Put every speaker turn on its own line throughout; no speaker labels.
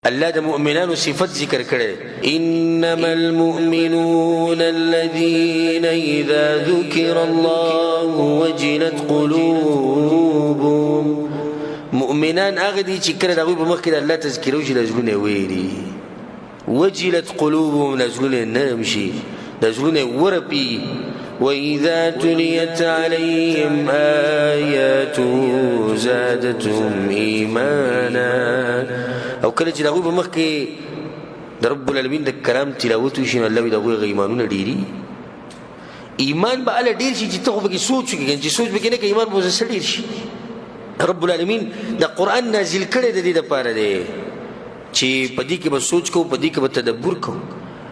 الله د مؤمنانو صفت ذکر کړي انما المؤمنون الذين اذا ذكر الله وجلت قلوبهم مؤمنان هغه دي چې کله دغه په مخ کې الله تذکر وشي د زړونو ويري وجلت قلوبهم نزلون نمشي نزلون وربي وإذا تليت عليهم آياته زادتهم إيمانا او کله چې دغه په مخ کې د رب العالمین د کلام تلاوت وشي نو الله دغه ایمانونه ډیری ایمان به ال ډیر شي چې ته به سوچ وکړې چې سوچ وکړې کې ایمان به زړه ډیر شي رب العالمین د قران نازل کړي د دې لپاره دی چې پدې کې به سوچ کو پدې کې به تدبر کو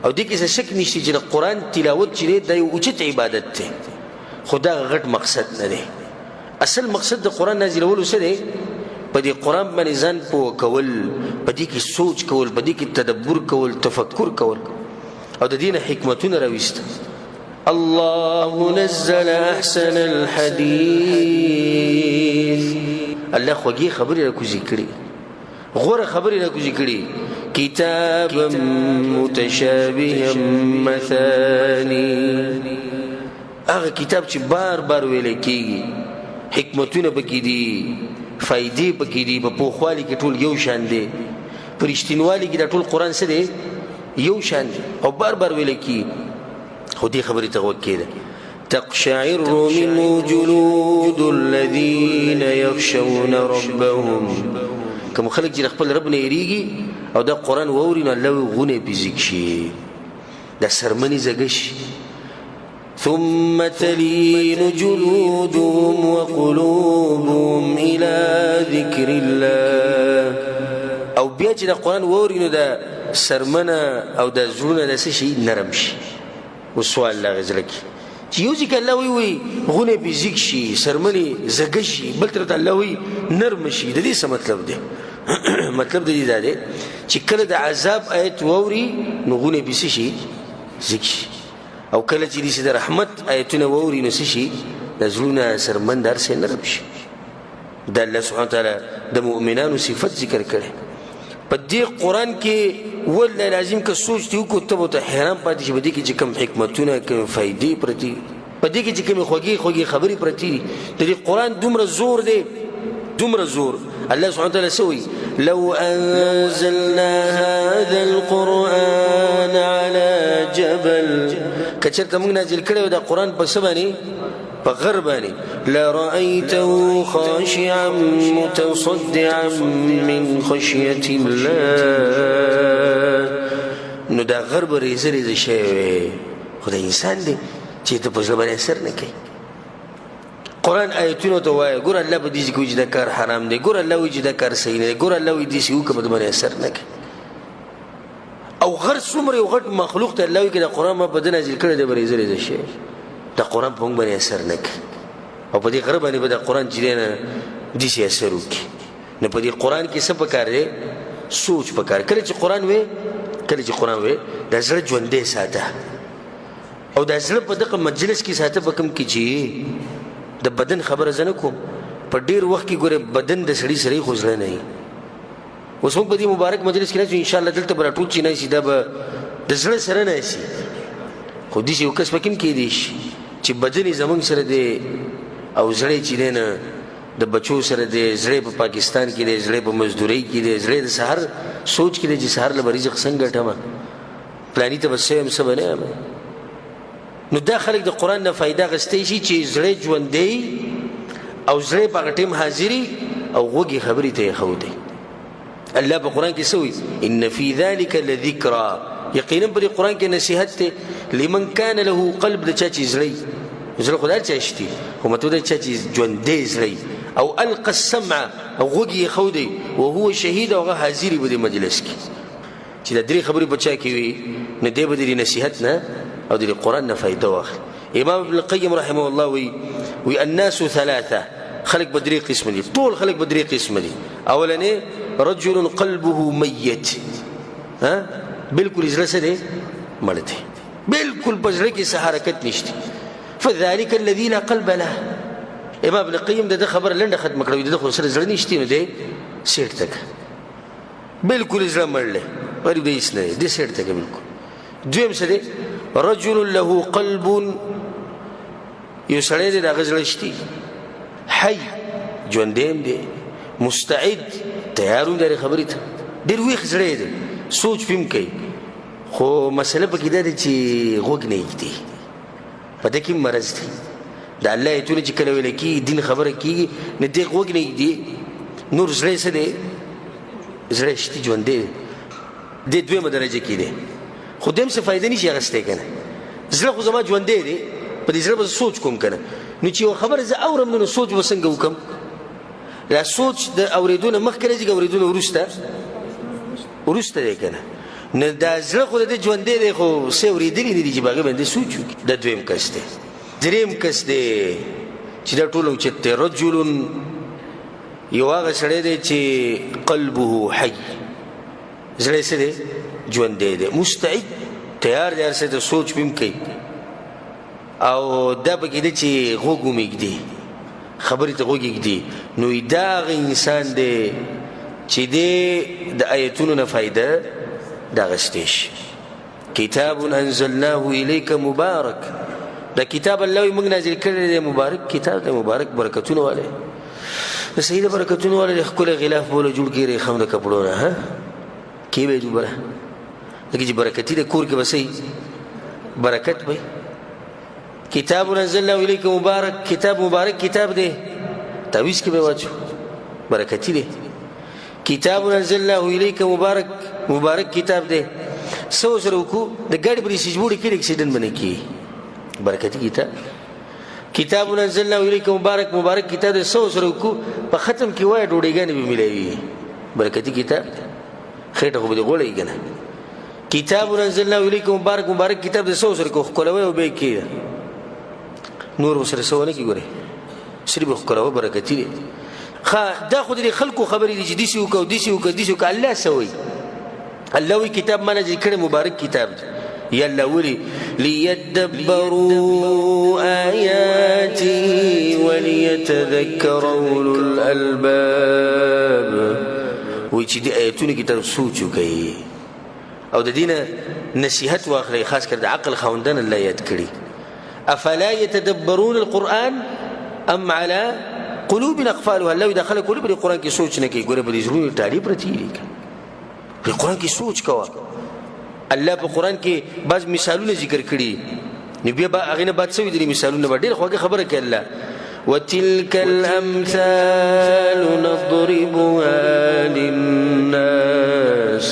او دې کې څه شک نشته چې د قران تلاوت چې د یو اوچت عبادت ته خدا غټ مقصد نه دی اصل مقصد د قران نازلولو څه دی پدې قران باندې ځان پوه کول پدې کې سوچ کول پدې کې تدبر کول تفکر کول او د دین حکمتونه راويست الله نزل احسن الحديث الله خوږی خبرې راکو ذکرې غوره خبرې راکو ذکرې كتابا متشابها مثاني هغه کتاب چې بار بار ویل کیږي حکمتونه پکې دي فائدې پکې دي په پوخوالي کې ټول یو شان دي پرشتینوالي کې ټول قران سره یو شان دي او بار بار ویل کیږي خو دې خبرې ته وکړه تقشعر منه جلود الذين يخشون ربهم کوم خلک چې خپل رب نه یریږي او دا قران ووري نو الله غونه بيزيك شي دا سرمني زګش ثم تلين جلودهم وقلوبهم الى ذكر الله او بیا چې دا قران ووري نو دا سرمنه او دا زړونه د څه شي نرم شي وسوال الله غزلك چې یو ځکه الله وی غونه بيزيك شي سرمني زګش شي بل تر الله وی نرم شي د دې څه مطلب دی مطلب دې دا دی چې کله د عذاب آیت ووري نو غونه بيسي شي زګشي او کله چې د رحمت آیتونه ووري نو شي د زړونه سرمندار سي نرم شي د الله سبحانه وتعالى د مؤمنانو صفت ذکر کړي په دې قران کې ول لازم که سوچ دی کو ته ته حیران پاتې شي بده کې چې کوم حکمتونه کوم فائدې پرتی په دې کې چې کوم خوږی خبرې پرتی د دې قران دومره زور دی دومره زور الله سبحانه وتعالى سوي لو أنزلنا هذا القرآن على جبل كثرت من نازل كده ده قرآن بسباني بغرباني لرأيته خاشعا متصدعا من خشية الله نو ده غرب ريز شيء خدا إنسان دي چې ته په ځبانه اثر نه کوي قران آیتونو ته وایي ګور الله په دې کې چې دا کار حرام دی ګور الله وی چې دا کار صحیح نه ګور الله وی دې شی وکړه باندې اثر نه کوي او غر څومره یو غټ مخلوق ته الله وی کې دا قران ما بدن نازل کړی دی بری زری شي دا قران په موږ باندې اثر نه کوي او په دې غر باندې به دا قران چې نه دې شي اثر وکړي نه په دې قران کې څه پکار دی سوچ پکار کله چې قران وې دا زړه ژوندې ساته او دا زړه په دغه مجلس کې ساته پکم کې چې د بدن خبره زنه کوم په ډیر وخت کې ګوره بدن د سړی سره خوځل نه وي اوس موږ په دې مبارک مجلس کې نه ان شاء الله دلته بر ټول چې نه شي دا به د زړه سره نه شي خو دې یو کس پکې کې دي چې بدن زمونږ سره دی او زړه چې نه د بچو سره دی زړه په پاکستان کې دی زړه په مزدوري کې دی زړه د سحر سوچ کې دی چې سحر له مریض څنګه ټما پلاني ته وسیم سبنه نو دا خلک د قران نه فائدہ غستې شي چې زړه ژوندې او زړه په ټیم حاضری او وګي خبرې ته خو دی الله په قران کې سوي ان فی ذلک لذکرى یقینا په قران کې نصیحت ته لمن کان له قلب د چا چې زړه خدای چا شتي هم ته د چا چې ژوندې زړه او القى السمع او وګي خو دی او هو شهید او حاضری په مجلس کې چې د درې خبرې په چا کې وي نه دی به د نصیحت نه او د قران نه فائدہ واخلي امام ابن القيم رحمه الله وي الناس ثلاثه خلق بدري قسم دي طول خلق بدري قسم دي اولني رجل قلبه ميت ها بالکل زړه دي مړته بالکل بجره کې حرکت نشته فذلك الذي لا قلب له امام ابن القيم د خبر لنډه ختم کړو د خو سره زړه نشته نو دی سیټ تک بالکل زړه مړ دی غریب دی هېڅ نه دی دې سایډ ته کوي بالکل دویم څه دی رجل له قلب یو سړی دی د هغه زړه شتي حی ژوندی هم دی مستعد تیار هم دی خبرې ته ډېر ویښ زړی دی سوچ فهم کوي خو مسله پکې دا دی چې غوږ نه ایږدي په دې کې مرض دی د الله ایتونه چې کله ویل کېږي دین خبره کېږي نو دې غوږ نه ایږدي نور زړی څه دی زړی شتي ژوندی دی دې دویمه درجه کې دی خو دویم څه فایده نشي اخیستی که نه زړه خو زما ژوندی دی په دې زړه به سوچ کوم که نه نو چې یوه خبره زه اورم نو سوچ به څنګه وکړم دا سوچ د اورېدو نه مخکې راځي که اورېدو نه وروسته دی که نه نو دا زړه خو د دې ژوندی دی خو څه اورېدلي نه دي چې په هغې باندې سوچ وکړي دا دویم کس دی دریم کس دی چې دا ټول اوچت دی رجل یو هغه سړی دی چې قلبه حی زړه یې څه دی ژوندی دی مستعد تیار دی هر څه ته سوچ به هم کوي او دا پکې دی چې غوږ هم ایږدي خبرې ته غوږ ایږدي نو دا هغه انسان دی چې دی د آیتونو نه فایده دا اخیستی شي کتاب انزلناه الیک مبارک دا کتاب الله موږ نازل کړی دی مبارک کتاب دی مبارک برکتونه والی د صحیح د برکتونه والی د ښکلی غلاف بوله جوړ کړي ریخم د کپړو نه کې به یې دوبره لکه چې برکتي د کور کې به صحیح برکت به کتاب انزلناه الیک مبارک کتاب مبارک کتاب دی تعویض کې به واچو برکتي دی کتاب انزلناه الیک مبارک کتاب دی څه ورسره وکړو د ګاډي پرې سیجبوړې کړي اکسیډنټ به نه کېږي برکتي کتاب کتاب انزلناه الیک مبارک کتاب دی څه ورسره وکړو په ختم کې وایه ډوډۍ به میلاوي برکتي کتاب خېټه خو به دې غوړوي که نه کتاب انزلناه الیک مبارک کتاب دی څه ورسره کړو ښکلوی او به یې کېږي نور ورسره څه ونه کړي ګورې صرف ښکلوه برکتي دی دا خو د خلکو خبرې دي چې داسې وکړه داسې وکړه الله څه وایي الله وایي کتاب ما نازل کړی مبارک کتاب دی یا الله ولي ليدبروا آياته وليتذكر أولو الألباب وایي چې دې آیتونو کې تاسو سوچ وکړئ او د دې نه نصیحت واخلئ خاص کر د عقل خاوندان الله یاد کړي افلا يتدبرون القرآن ام على قلوب اقفالها الله داخله قلوب د قرآن کې سوچ نه کوي ګوره په دې زړونو ټالي پرتې دي په قرآن کې سوچ کوه الله په قرآن کې بعض مثالونه ذکر کړي نو بیا هغې نه بعد څه وي مثالونه به ډېره خوږه خبره کوي الله وتلك الامثال نضربها للناس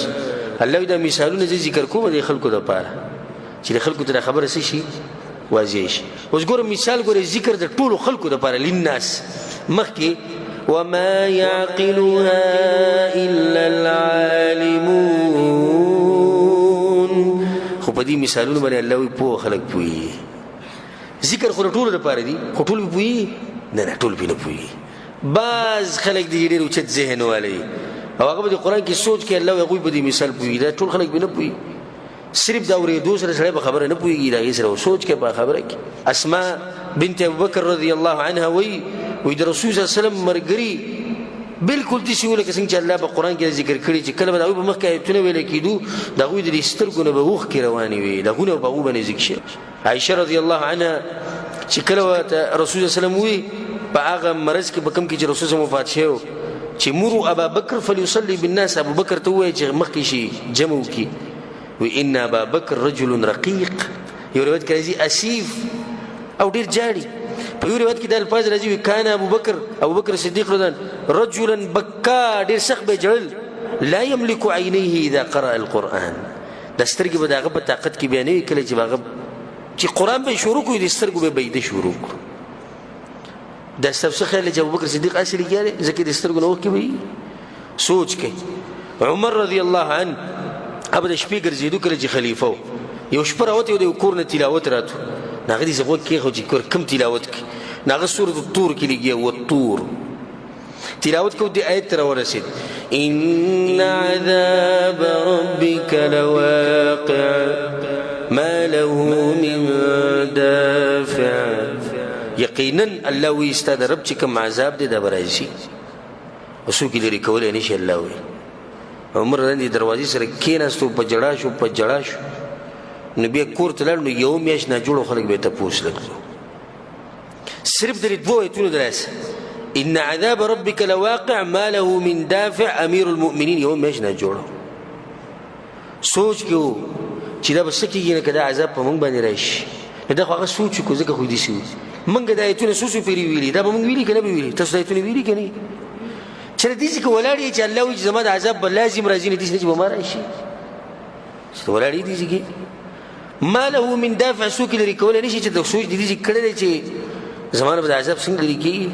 الله دا مثالونه زه ذکر کوم د خلکو دپاره چې د خلکو ته دا خبره څه شي واضح شي اوس ګوره مثال ګوره ذکر د ټولو خلکو دپاره للناس مخکې وما يعقلها إلا العالمون خو په دې مثالونو باندې الله وایي پوه خلک پوهېږي ذکر خو د ټولو دپاره دي خو ټول پې پوهېږي نه ټول پې نه پوهېږي بعض خلک دي ډېر اوچت ذهن والی او هغه به د قرآن کې سوچ کې الله هغوی په دې مثال پوهېږي دا ټول خلک پې نه پوهېږي صرف دا اورېدو سره سړی په خبره نه پوهېږي د هغې سره سوچ کې په خبره کې اسماء بنت ابوبکر رضی الله عنها وایي د رسول صلی الله علیه وسلم مرګري بالکل داسې وو لکه څنګه چې الله په قرآن کې ذکر کړي چې کله به د هغوی په مخکې آیتونه ویله کېدو د هغوی د دې سترګو نه به اوښکې روانې وي د هغونه به په هغو باندې ذکر شي عایشه رضی الله عنها چې کله ورته رسول صلی الله علیه وسلم ووایي په هغه مرض کې په کوم کې چې رسول صلی الله علیه وسلم وفات شوی چې مروا ابا بکر فلیصلي بالناس ابو بکر ته ووایي چې مخکې شي جمع وکړي وی ان ابا بکر رجل رقیق یو روایت کې راځي اسیف او ډېر جاړي په یو روایت کې د الفاظ راځي کان ابو بکر صدیق رجلا بکا ډېر سخت به ژړل لا یملک عینیه اذا قرأ القرآن د سترګې به د هغه په طاقت کې بیا نه وي کله چې قرآن به یې شروع کړو د سترګو به بیده شروع کړو دا ستاسو څه خیال دی چې ابوبکر صدیق هسې لګیا دی ځکه د سترګو نه اوښکې به وي سوچ کوي عمر رضی الله عنه هغه د شپې ګرځېدو کله چې خلیفه و یو شپه راوتی و د یو کور نه تلاوت راتو نو هغه داسې غوږ کېښود چې کوم تلاوت کوي نو هغه سورة الطور کې لګیا والطور تلاوت کو دې آیت ته راورسېد ان عذاب ربک لواقع ما له من دافع یقینا الله وی ستا د رب چې کوم عذاب دی دا به راځي او څوک یې لرې کولی نه شي الله وی عمر رضی دروازې سره کېناستو په جړا شو نو بیا کور ته لاړ نو یو میاشت ناجوړو خلک به یې تپوس لګو صرف درې دوه ایتونو دراسه ان عذاب ربك لواقع ما له من دافع امیر المؤمنین یو میاشت ناجوړو سوچ کېو چې دا به څه کېږي نه که دا عذاب په موږ باندې راشي نو دا خو هغه سوچ وکړو ځکه خو داسې وي موږ دا ایتونه څو پیرې ویلي دا به موږ ویلي که نه به ویلي تاسو دا ایتونه ویلي که نه چې داسې که ولاړ یې چې الله وایي چې زما د عذاب به لازم راځي نه داسې نه چې به ما راشي چې ته ولاړ یې داسې کې ما له من دافع څوک یې لرې کولی نه شي چې ته سوچ دې داسې کړی دی چې زما نه به د عذاب څنګه لرې کېږي